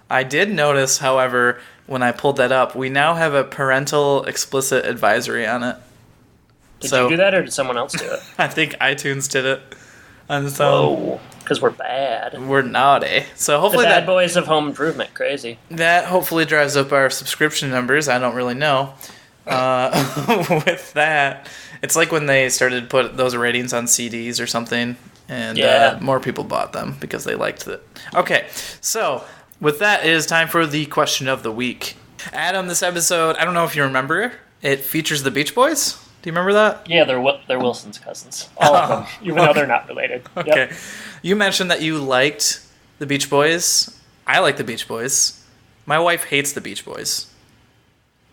I did notice, however, when I pulled that up, we now have a parental explicit advisory on it. Did you do that, or did someone else do it? I think iTunes did it. And so because we're bad. We're naughty. So hopefully the bad boys of Home Improvement, crazy. That hopefully drives up our subscription numbers. I don't really know. With that, it's like when they started to put those ratings on CDs or something, and more people bought them because they liked it. Okay, so with that, it is time for the question of the week. Adam, this episode, I don't know if you remember, it features the Beach Boys. Do you remember that? Yeah, they're Wilson's cousins. All of them, even though they're not related. Okay. Yep. You mentioned that you liked the Beach Boys. I like the Beach Boys. My wife hates the Beach Boys.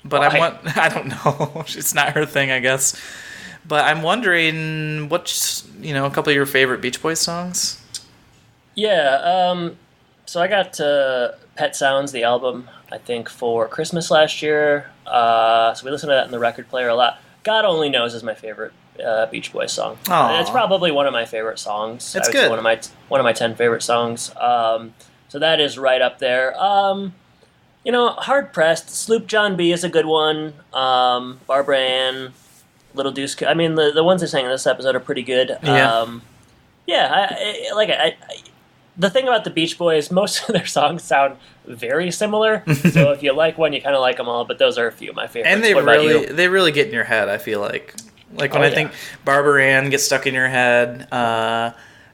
But I don't know. It's not her thing, I guess. But I'm wondering what's, a couple of your favorite Beach Boys songs? Yeah, so I got Pet Sounds, the album, I think, for Christmas last year. So we listened to that in the record player a lot. God Only Knows is my favorite Beach Boys song. Aww. It's probably one of my favorite songs. It's good. One of my 10 favorite songs. So that is right up there. Hard pressed. Sloop John B is a good one. Barbara Ann, Little Deuce. I mean, the ones they sang in this episode are pretty good. Yeah. The thing about the Beach Boys, most of their songs sound very similar. So if you like one, you kind of like them all. But those are a few of my favorites. And they really get in your head, I feel like. Like when I think Barbara Ann gets stuck in your head.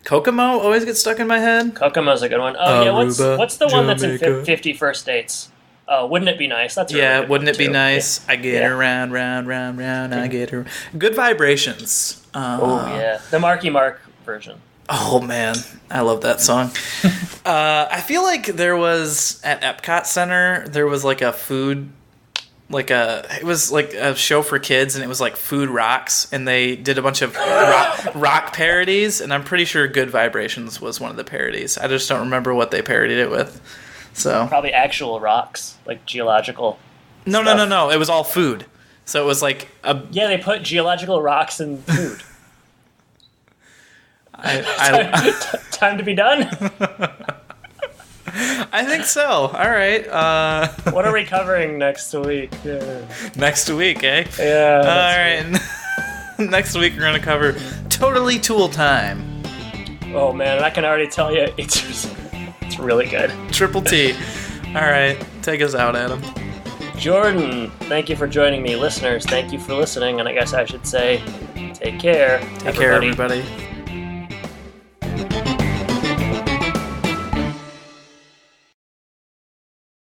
Kokomo always gets stuck in my head. Kokomo's a good one. Oh, yeah. What's the one that's in 50 First Dates? Oh, Wouldn't It Be Nice? That's really good. Wouldn't it be too. nice? Yeah. I get her round, round, round, round. I get her. Good Vibrations. The Marky Mark version. Oh man, I love that song. I feel like there was at Epcot Center there was like a food, it was like a show for kids, and it was like Food Rocks, and they did a bunch of rock parodies, and I'm pretty sure Good Vibrations was one of the parodies. I just don't remember what they parodied it with. So probably actual rocks, like geological. No. It was all food. So it was like they put geological rocks in food. Time to be done? I think so. All right. What are we covering next week? Next week, eh? Yeah. All right. Next week we're going to cover Totally Tool Time. Oh, man. And I can already tell you it's really good. Triple T. All right. Take us out, Adam. Jordan, thank you for joining me. Listeners, thank you for listening. And I guess I should say, take care. Take care, everybody.